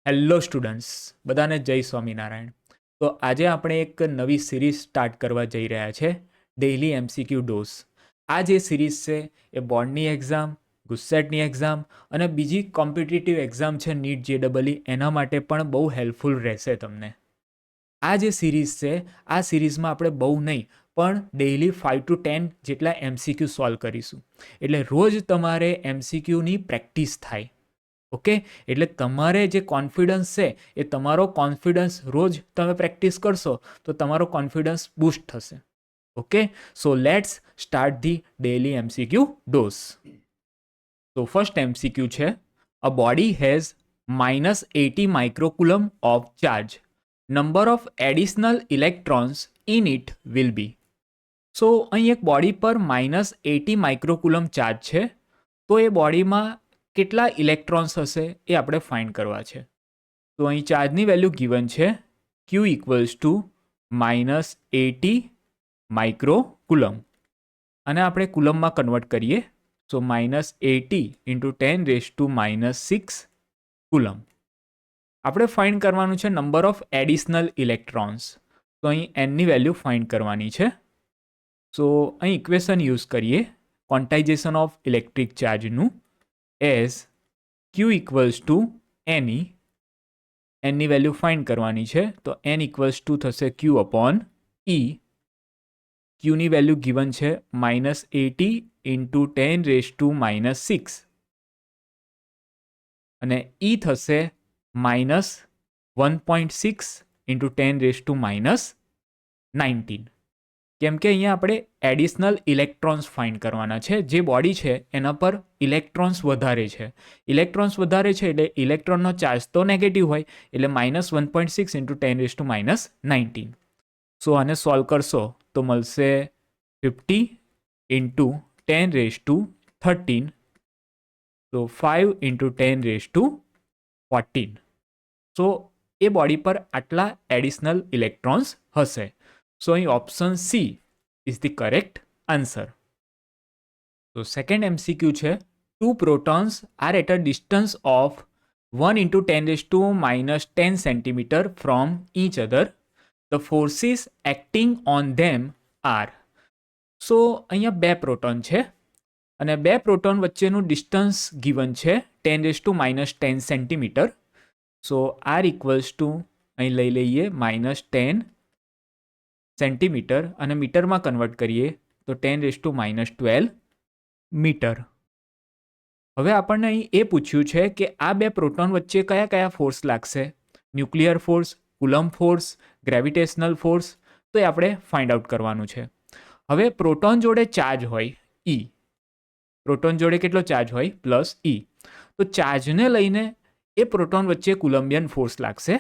Hello students, બધાને જય સ્વામિનારાયણ. તો આજે આપણે એક નવી સિરીઝ સ્ટાર્ટ કરવા જઈ રહ્યા છે, ડેઇલી એમસીક્યુ ડોઝ. આ જે સિરીઝ છે એ બોર્ડની એક્ઝામ, ગુસ્સેટની એક્ઝામ અને બીજી કોમ્પિટિટિવ એક્ઝામ છે નીટ જેડબલઈ, એના માટે પણ બહુ હેલ્પફુલ રહેશે તમને. આ જે સિરીઝ છે, આ સિરીઝમાં આપણે બહુ નહીં પણ ડેઇલી 5 to 10 જેટલા એમસીક્યુ સોલ્વ કરીશું. એટલે રોજ તમારે એમસીક્યુની પ્રેક્ટિસ થાય. ઓકે, એટલે તમારે જે કોન્ફિડન્સ છે એ તમારો કોન્ફિડન્સ રોજ તમે પ્રેક્ટિસ કરશો તો તમારો કોન્ફિડન્સ બૂસ્ટ થશે. Okay, so let's start the daily MCQ dose. તો ફર્સ્ટ એમસીક્યુ છે, a body has -80 microcoulomb of charge. Number of additional electrons in it will be. So અહીં એક બોડી પર -80 માઇક્રોકુલમ ચાર્જ છે, તો એ બોડીમાં કેટલા ઇલેક્ટ્રોન્સ હશે એ આપણે ફાઇન્ડ કરવા છે. તો અહીં ચાર્જની વેલ્યુ ગિવન છે, Q ઇક્વલ્સ ટુ -80 માઇક્રોકુલમ. અને આપણે કુલમમાં કન્વર્ટ કરીએ, સો -80 ઇન્ટુ 10⁻⁻6 કુલમ. આપણે ફાઇન્ડ કરવાનું છે નંબર ઓફ એડિશનલ ઇલેક્ટ્રોન્સ. તો અહીં એનની વેલ્યુ ફાઇન્ડ કરવાની છે. સો અહીં ઇક્વેશન યુઝ કરીએ ક્વોન્ટાઇઝેશન ઓફ ઇલેક્ટ્રિક ચાર્જનું, as Q equals to NE. એનની વેલ્યુ ફાઇન્ડ કરવાની છે, તો N ઇક્વલ્સ ટુ થશે Q અપોન E. Qની વેલ્યુ ગિવન છે -80 ઇન્ટુ 10⁻⁻6 અને E થશે -1.6 ઇન્ટુ 10⁻⁻19. કેમ કે અહીંયા આપણે એડિશનલ ઇલેક્ટ્રોન્સ ફાઇન્ડ કરવાના છે. જે બોડી છે એના પર ઇલેક્ટ્રોન્સ વધારે છે. ઇલેક્ટ્રોન્સ વધારે છે એટલે ઇલેક્ટ્રોનનો ચાર્જ તો નેગેટિવ હોય, એટલે -1.6 ઇન્ટુ 10⁻⁻19. સો આને સોલ્વ કરશો તો મળશે 50 ઇન્ટુ 10⁻13. તો 5 ઇન્ટુ 10⁻14. સો એ બોડી પર આટલા એડિશનલ ઇલેક્ટ્રોન્સ હશે. સો અહીં option C is the correct answer. તો સેકન્ડ એમસીક્યુ છે, 2 protons are at a distance of 1 into 10⁻10 centimetre from each other. The forces acting on them are. So અહીંયા બે proton છે અને બે પ્રોટોન વચ્ચેનું ડિસ્ટન્સ ગિવન છે 10⁻10 centimetre. So R equals to અહીં લઈ લઈએ -10 સેન્ટીમીટર અને મીટરમાં કન્વર્ટ કરીએ તો 10⁻12 મીટર. હવે આપણને અહીં એ પૂછ્યું છે કે આ બે પ્રોટોન વચ્ચે કયા કયા ફોર્સ લાગશે, nuclear force, coulomb force, gravitational force. તો એ આપણે ફાઇન્ડ આઉટ કરવાનું છે. હવે પ્રોટોન જોડે ચાર્જ હોય E. પ્રોટોન જોડે કેટલો ચાર્જ હોય? +E. તો ચાર્જને લઈને એ પ્રોટોન વચ્ચે કુલમ્બિયન ફોર્સ લાગશે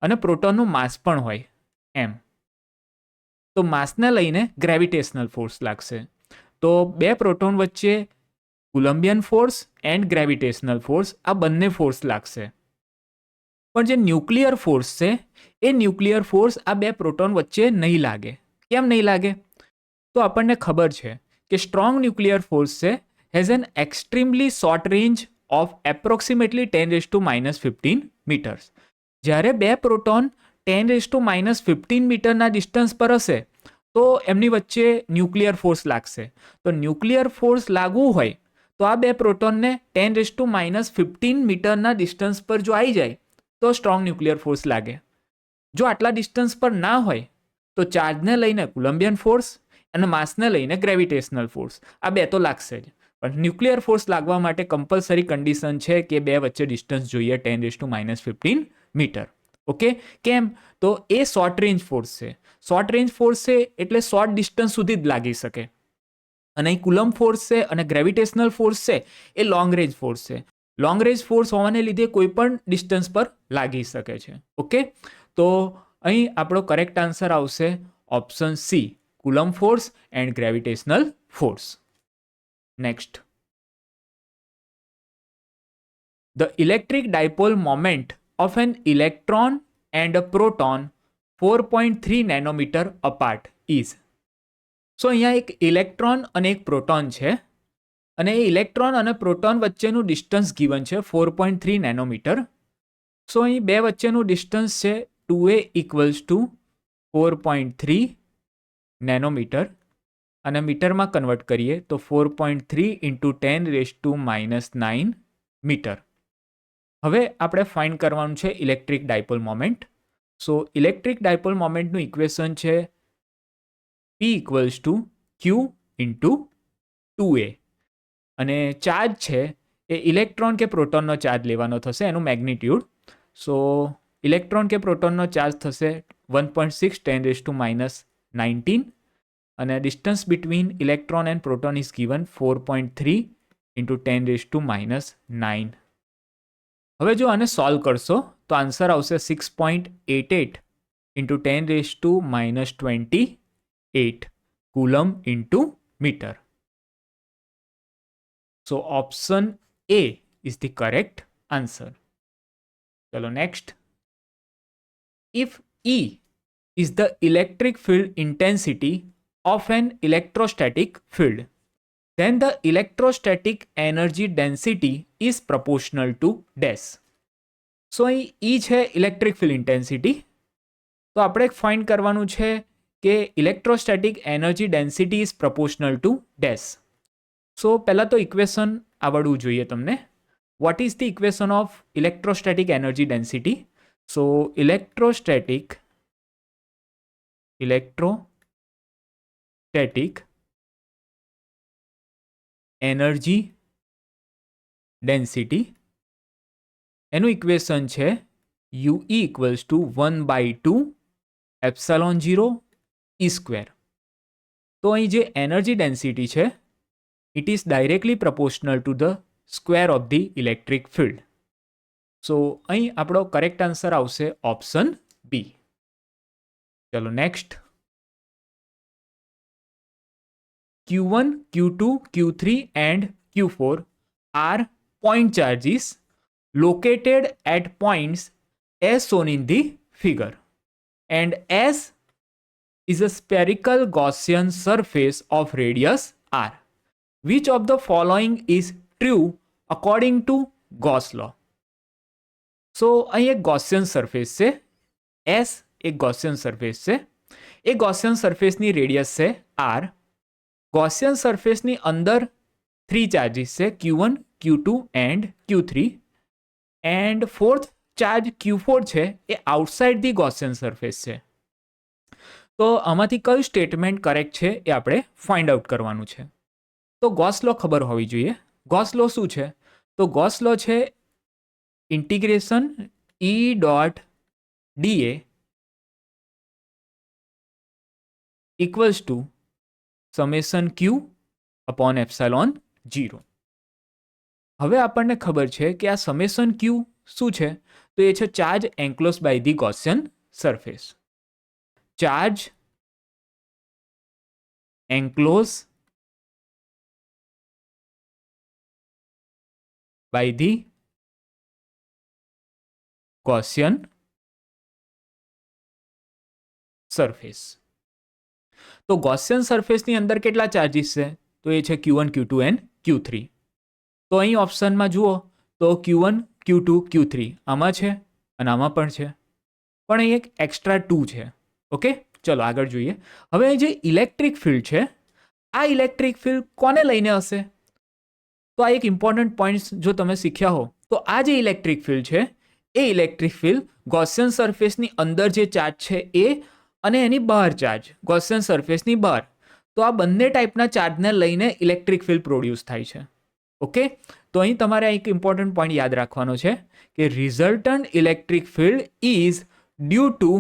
અને પ્રોટોનનું માસ પણ હોય m. તો માસને લઈને ગ્રેવિટેશનલ ફોર્સ લાગશે. તો બે પ્રોટોન વચ્ચે કુલમ્બિયન ફોર્સ એન્ડ ગ્રેવિટેશનલ ફોર્સ, આ બંને ફોર્સ લાગશે. પણ જે ન્યુક્લિયર ફોર્સ છે એ ન્યુક્લિયર ફોર્સ આ બે પ્રોટોન વચ્ચે નહીં લાગે. કેમ નહીં લાગે? તો આપણને ખબર છે કે સ્ટ્રોંગ ન્યુક્લિયર ફોર્સ છે has an extremely short range of approximately 10⁻15 metres. જ્યારે બે પ્રોટોન 10⁻15 મીટરના ડિસ્ટન્સ પર હશે તો એમની વચ્ચે ન્યુક્લિયર ફોર્સ લાગશે. તો ન્યુક્લિયર ફોર્સ લાગવું હોય તો આ બે પ્રોટોનને 10⁻15 મીટરના ડિસ્ટન્સ પર જો આવી જાય તો સ્ટ્રોંગ ન્યુક્લિયર ફોર્સ લાગે. જો આટલા ડિસ્ટન્સ પર ના હોય તો ચાર્જને લઈને કુલમ્બિયન ફોર્સ અને માસને લઈને ગ્રેવિટેશનલ ફોર્સ, આ બે તો લાગશે જ. પણ ન્યુક્લિયર ફોર્સ લાગવા માટે કમ્પલસરી કન્ડિશન છે કે બે વચ્ચે ડિસ્ટન્સ જોઈએ 10⁻15 મીટર. ઓકે, કેમ? તો એ શોર્ટ રેન્જ ફોર્સ છે. શોર્ટ રેન્જ ફોર્સ છે એટલે શોર્ટ ડિસ્ટન્સ સુધી જ લાગી શકે. અને અહીં કુલમ ફોર્સ છે અને ગ્રેવિટેશનલ ફોર્સ છે એ લોંગ રેન્જ ફોર્સ છે. લોંગ રેન્જ ફોર્સ હોવાને લીધે કોઈ પણ ડિસ્ટન્સ પર લાગી શકે છે. ઓકે, તો અહીં આપણો કરેક્ટ આન્સર આવશે option C, coulomb force and gravitational force. Next, the electric dipole moment of an electron and a proton 4.3 nanometer apart is. સો અહીંયા એક ઇલેક્ટ્રોન અને એક પ્રોટોન છે અને એ ઇલેક્ટ્રોન અને પ્રોટોન વચ્ચેનું ડિસ્ટન્સ ગિવન છે 4.3 નેનોમીટર. સો અહીં બે વચ્ચેનું ડિસ્ટન્સ છે 2a ઇક્વલ્સ ટુ 4.3 નેનોમીટર અને મીટરમાં કન્વર્ટ કરીએ તો 4.3 ઇન્ટુ 10⁻⁹ મીટર. હવે આપણે ફાઇન્ડ કરવાનું છે ઇલેક્ટ્રિક ડાયપોલ મોમેન્ટ. સો ઇલેક્ટ્રિક ડાયપોલ મોમેન્ટનું ઇક્વેશન છે P equals to Q into 2a અને ચાર્જ છે એ ઇલેક્ટ્રોન કે પ્રોટોનનો ચાર્જ લેવાનો થશે, એનું મેગ્નિટ્યુડ. સો ઇલેક્ટ્રોન કે પ્રોટોનનો ચાર્જ થશે 1.6 10⁻⁹ અને distance between electron and proton is given 4.3 into 10⁻⁹. હવે જો આને સોલ્વ કરશો તો આન્સર આવશે 6.88 into 10⁻28 coulomb into metre. So option A is the correct answer. ચલો next. If E is the electric field intensity of an electrostatic field, then the electrostatic energy density is proportional to dash. સો અહીં E છે electric field intensity. તો આપણે find કરવાનું છે કે electrostatic energy density is proportional to dash. So પહેલાં તો equation આવડવું જોઈએ તમને. What is the equation of electrostatic energy density? So electrostatic energy density એનું ઇક્વેશન છે UE ઇક્વલ્સ ટુ 1/2 ε0 E². તો અહીં જે એનર્જી ડેન્સિટી છે it is directly proportional to the square of the electric field. So અહીં આપણો correct answer આવશે option B. ચલો next. Q1, Q2, Q3 and Q4 are point charges located at points as shown in the figure, and S is a spherical Gaussian surface of radius r. Which of the following is true according to Gauss law? So અહીં એક Gaussian surface છે, S એક Gaussian surface છે. એ Gaussian સરફેસની radius છે r. Gaussian સરફેસની અંદર 3 charges છે Q1, Q2 and Q3 and fourth charge Q4 છે એ આઉટસાઇડ ધી ગોસિયન સરફેસ છે. તો આમાંથી કયું સ્ટેટમેન્ટ કરેક્ટ છે એ આપણે ફાઇન્ડ આઉટ કરવાનું છે. તો ગોસ લો ખબર હોવી જોઈએ. ગોસ લો શું છે? તો ગોસ લો છે integration E.dA equals to summation Q upon ε0. હવે આપણને ખબર છે કે આ સમેશન Q શું છે? તો એ છે charge enclose by the Gaussian surface. Charge enclose by the Gaussian surface. તો ગોસિયન સરફેસની અંદર કેટલા ચાર્જીસ છે? તો એ છે Q1, Q2 એન્ડ Q3. તો અહીં ઓપ્શનમાં જુઓ તો Q1, Q2, Q3 આમાં છે અને આમાં પણ છે, પણ અહીં એક એક્સ્ટ્રા 2 છે. ઓકે, ચલો આગળ જોઈએ. હવે જે ઇલેક્ટ્રિક ફિલ્ડ છે, આ ઇલેક્ટ્રિક ફિલ્ડ કોને લઈને હશે? તો આ એક ઇમ્પોર્ટન્ટ પોઈન્ટ જો તમે શીખ્યા હો તો આ જે ઇલેક્ટ્રિક ફિલ્ડ છે એ ઇલેક્ટ્રિક ફિલ્ડ ગોસિયન સરફેસની અંદર જે ચાર્જ છે એ અને એની બહાર ચાર્જ ગોસિયન સરફેસની બહાર, તો આ બંને ટાઈપના ચાર્જને લઈને ઇલેક્ટ્રિક ફિલ્ડ પ્રોડ્યુસ થાય છે. ઓકે, તો અહીં તમારે એક ઇમ્પોર્ટન્ટ પોઈન્ટ યાદ રાખવાનો છે કે resultant electric field is due to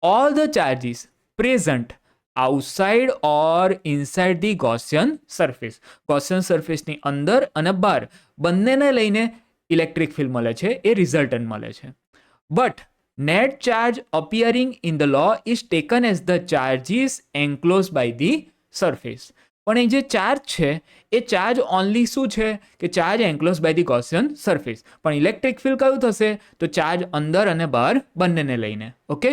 all the charges present outside or inside the Gaussian surface. Gaussian સરફેસની અંદર અને બહાર બંનેને લઈને ઇલેક્ટ્રિક ફિલ્ડ મળે છે, એ રિઝલ્ટન્ટ મળે છે. But net charge appearing in the law is taken as the charges enclosed by the surface. પણ એ જે ચાર્જ છે એ ચાર્જ ઓનલી શું છે કે charge enclose by the Gaussian surface. પણ ઇલેક્ટ્રિક ફિલ્ડ કયું થશે? તો ચાર્જ અંદર અને બહાર બંનેને લઈને. ઓકે,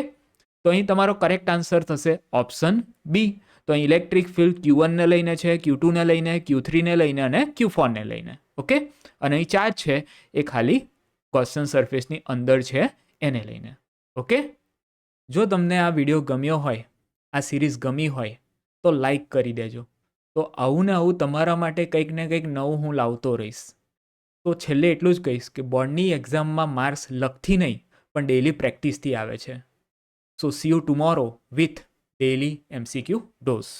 તો અહીં તમારો કરેક્ટ આન્સર થશે ઓપ્શન બી. તો અહીં ઇલેક્ટ્રિક ફિલ્ડ Q1 ને લઈને છે, Q2 ને લઈને, Q3 ને લઈને અને Q4 ને લઈને. ઓકે, અને અહીં ચાર્જ છે એ ખાલી ક્વેશ્ચન સરફેસની અંદર છે એને લઈને. ઓકે, જો તમને આ વિડીયો ગમ્યો હોય, આ સિરીઝ ગમી હોય તો લાઈક કરી દેજો. તો આવું ને આવું તમારા માટે કંઈક ને કંઈક નવું હું લાવતો રહીશ. તો છેલ્લે એટલું જ કહીશ કે બોર્ડની એક્ઝામમાં માર્ક્સ લકથી નહીં પણ ડેલી પ્રેક્ટિસથી આવે છે. So see you tomorrow with daily MCQ dose.